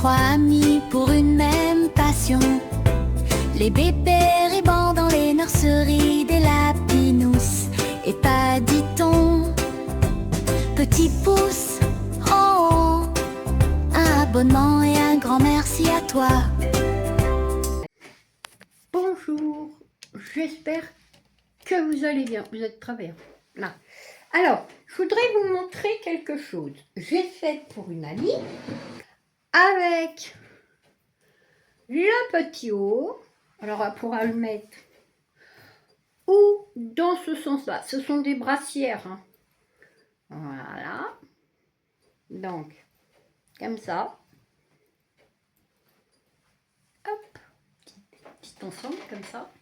trois amis pour une même passion. Les bébés ribans dans les nurseries des lapinous. Et pas dit-on, petit pouce en haut, un abonnement et un grand merci à toi. Bonjour, j'espère que vous allez bien, vous êtes très bien. Là. Alors, je voudrais vous montrer quelque chose. J'ai fait pour une amie avec le petit haut. Alors, elle pourra le mettre ou dans ce sens-là. Ce sont des brassières. Hein. Voilà. Donc, comme ça. Hop. Petit ensemble, comme ça.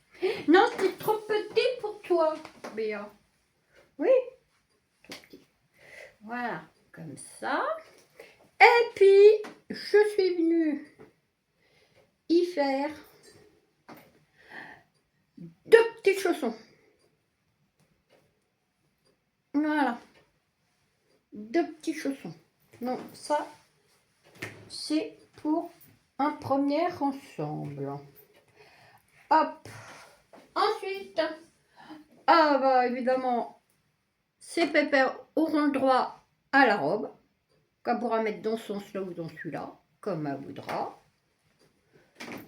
Non, c'est trop petit pour toi, Béa. Oui, tout petit. Voilà, comme ça. Et puis, je suis venue y faire deux petits chaussons. Voilà. Deux petits chaussons. Donc, ça, c'est pour un premier ensemble. Hop. Ensuite, ah bah évidemment, ces pépères auront le droit à la robe, qu'on pourra mettre dans ce sens-là ou dans celui-là, comme elle voudra.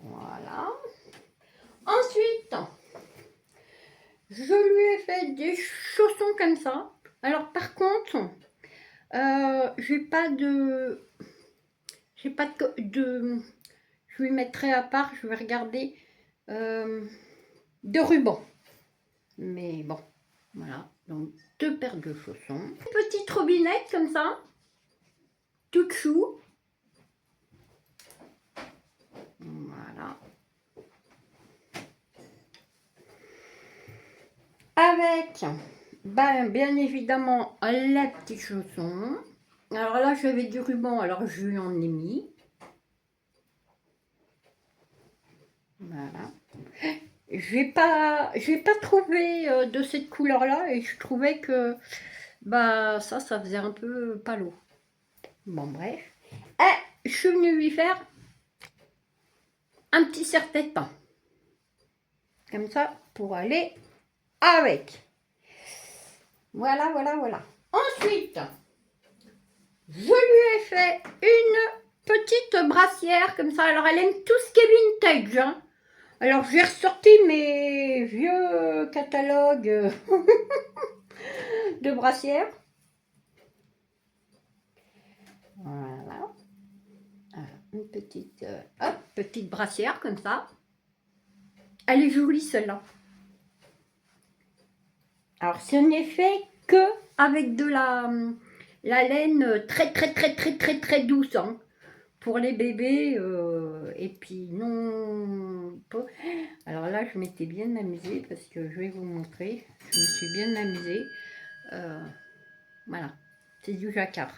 Voilà. Ensuite, je lui ai fait des chaussons comme ça. Alors par contre, j'ai pas de, je lui mettrai à part, je vais regarder de ruban. Mais bon, voilà. Donc deux paires de chaussons. Une petite robinette comme ça, toute chou. Voilà. Avec, ben, bien évidemment, les petits chaussons. Alors là, j'avais du ruban, alors je lui en ai mis. Voilà. J'ai pas trouvé de cette couleur-là et je trouvais que bah ça faisait un peu palo. Bon, bref. Et je suis venue lui faire un petit serre-tête peint. Comme ça, pour aller avec. Voilà, voilà, voilà. Ensuite, je lui ai fait une petite brassière comme ça. Alors, elle aime tout ce qui est vintage. Hein. Alors, j'ai ressorti mes vieux catalogues de brassières. Voilà. Une petite, petite brassière comme ça. Elle est jolie celle-là. Alors, ce n'est fait que avec de la laine très douce. Hein, pour les bébés. Et puis, non... Alors là, je m'étais bien amusée parce que je vais vous montrer. Je me suis bien amusée. Voilà. C'est du jacquard.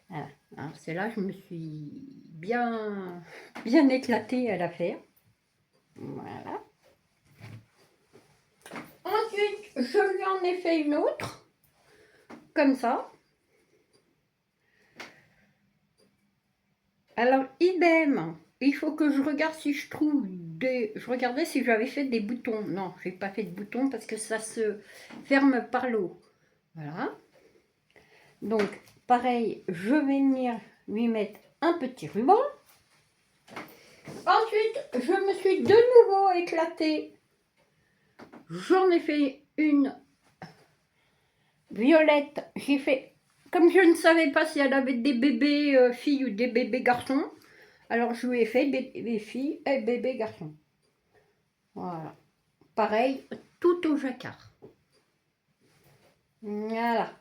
Voilà. Alors, c'est là je me suis bien éclatée à la faire. Voilà. Ensuite, je lui en ai fait une autre. Comme ça. Alors, idem. Il faut que je regarde si je trouve des... Je regardais si j'avais fait des boutons. Non, je n'ai pas fait de boutons parce que ça se ferme par l'eau. Voilà. Donc, pareil, je vais venir lui mettre un petit ruban. Ensuite, je me suis de nouveau éclatée. J'en ai fait une violette. J'ai fait, comme je ne savais pas si elle avait des bébés filles ou des bébés garçons, alors je lui ai fait bébé filles et bébé garçons. Voilà. Pareil, tout au jacquard. Voilà.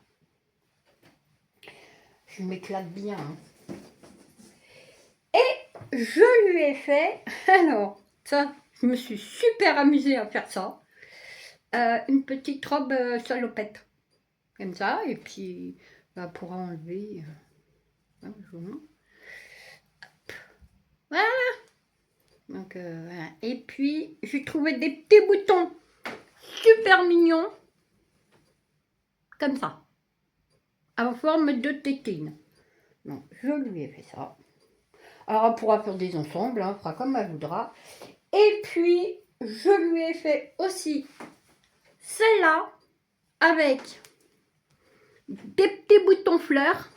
Je m'éclate bien. Hein. Et je lui ai fait, alors, ça, je me suis super amusée à faire ça. Une petite robe salopette. Comme ça, et puis, bah, pour enlever... Voilà. Donc, voilà. Et puis, j'ai trouvé des petits boutons super mignons. Comme ça. En forme de tétine. Donc, je lui ai fait ça. Alors elle pourra faire des ensembles, hein, elle fera comme elle voudra. Et puis je lui ai fait aussi celle-là avec des petits boutons fleurs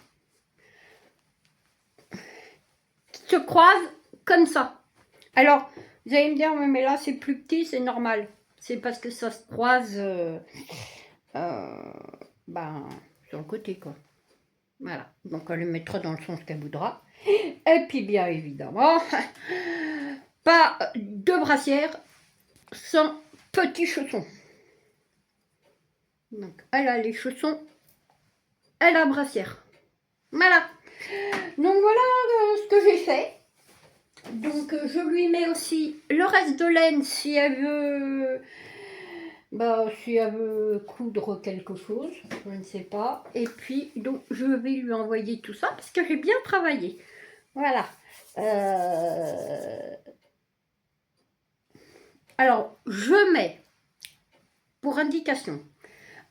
qui se croisent comme ça. Alors vous allez me dire, mais là c'est plus petit, c'est normal. C'est parce que ça se croise sur le côté, quoi. Voilà, donc elle le mettra dans le sens qu'elle voudra. Et puis bien évidemment, pas de brassière sans petits chaussons. Donc elle a les chaussons, elle a la brassière. Voilà. Donc voilà ce que j'ai fait. Donc je lui mets aussi le reste de laine si elle veut, coudre quelque chose, je ne sais pas. Et puis donc je vais lui envoyer tout ça parce que j'ai bien travaillé. Voilà. Alors je mets pour indication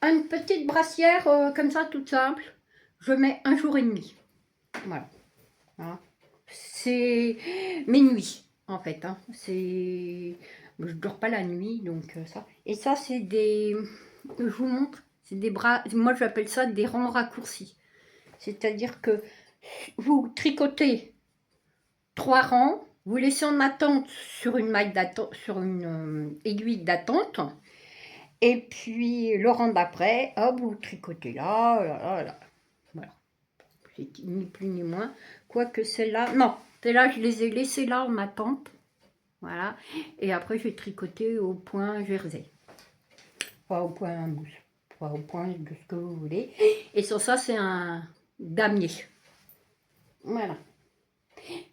une petite brassière comme ça toute simple. Je mets 1 jour et demi. Voilà. Hein. C'est mes nuits en fait, hein. C'est, je dors pas la nuit, donc ça. Et ça c'est des, je vous montre, c'est des bras, moi j'appelle ça des rangs raccourcis. C'est-à-dire que vous tricotez 3 rangs, vous laissez en attente sur une maille d'attente, sur une aiguille d'attente, et puis le rang d'après, hop, vous tricotez là, là. Voilà. C'est ni plus ni moins. Quoique celle-là, non, celle-là je les ai laissées là en attente. Voilà. Et après j'ai tricoté au point jersey. Pas au point mousse. Pas au point de ce que vous voulez. Et sur ça c'est un damier. Voilà.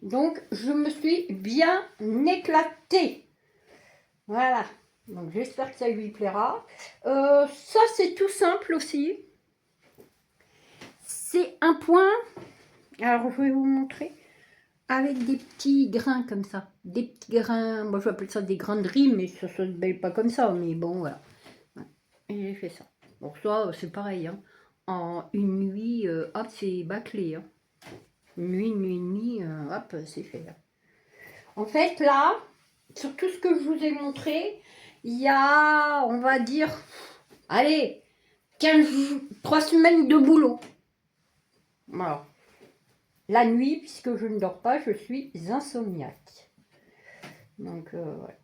Donc je me suis bien éclatée. Voilà. Donc j'espère que ça lui plaira. Ça c'est tout simple aussi. C'est un point, alors je vais vous montrer, avec des petits grains comme ça. Des petits grains, moi je appelle ça des grains de riz, mais ça ne se belle pas comme ça, mais bon voilà. Et j'ai fait ça. Bon ça c'est pareil, hein. En une nuit, hop c'est bâclé. Hein. Une nuit et demie, hop c'est fait. Hein. En fait là, sur tout ce que je vous ai montré, il y a, on va dire, allez, 3 semaines de boulot. Voilà. La nuit, puisque je ne dors pas, je suis insomniaque. Donc, ouais.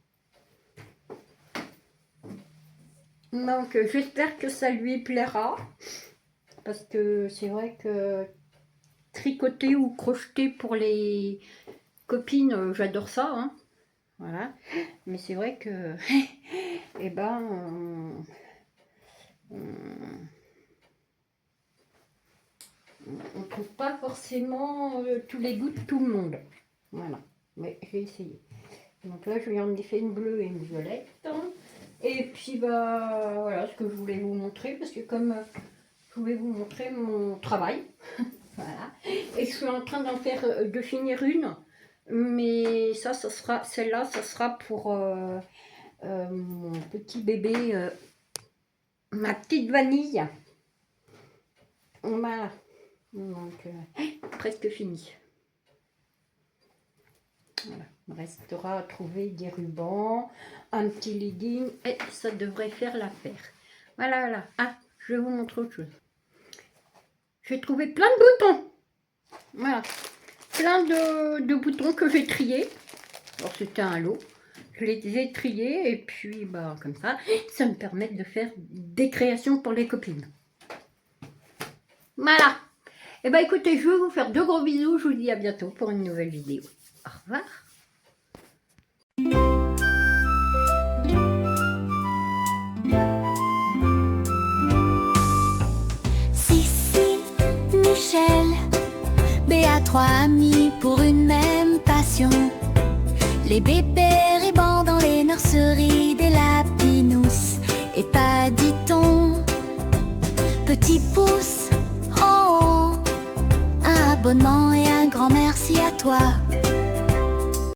Donc, j'espère que ça lui plaira. Parce que c'est vrai que tricoter ou crocheter pour les copines, j'adore ça. Hein. Voilà. Mais c'est vrai que, eh ben, on ne trouve pas forcément tous les goûts de tout le monde. Voilà, mais j'ai essayé. Donc là, je lui en ai fait une bleue et une violette. Et puis, voilà ce que je voulais vous montrer, parce que comme je voulais vous montrer mon travail, voilà. Et je suis en train de finir une, mais ça sera, celle-là, ça sera pour mon petit bébé, ma petite vanille. Voilà. Donc, presque fini. Voilà. Il restera à trouver des rubans, un petit legging, et ça devrait faire l'affaire. Voilà, voilà. Ah, je vais vous montrer autre chose. J'ai trouvé plein de boutons. Voilà. Plein de boutons que j'ai triés. Alors, c'était un lot. Je les ai triés, et puis, comme ça me permet de faire des créations pour les copines. Voilà. Et écoutez, je vais vous faire de gros bisous. Je vous dis à bientôt pour une nouvelle vidéo. Au revoir. Sissi, Michel, Béa, 3 amis pour une même passion. Les bébés ribans dans les nurseries des lapinous. Et pas dit-on, petit pouce en haut. Un abonnement et un grand merci à toi.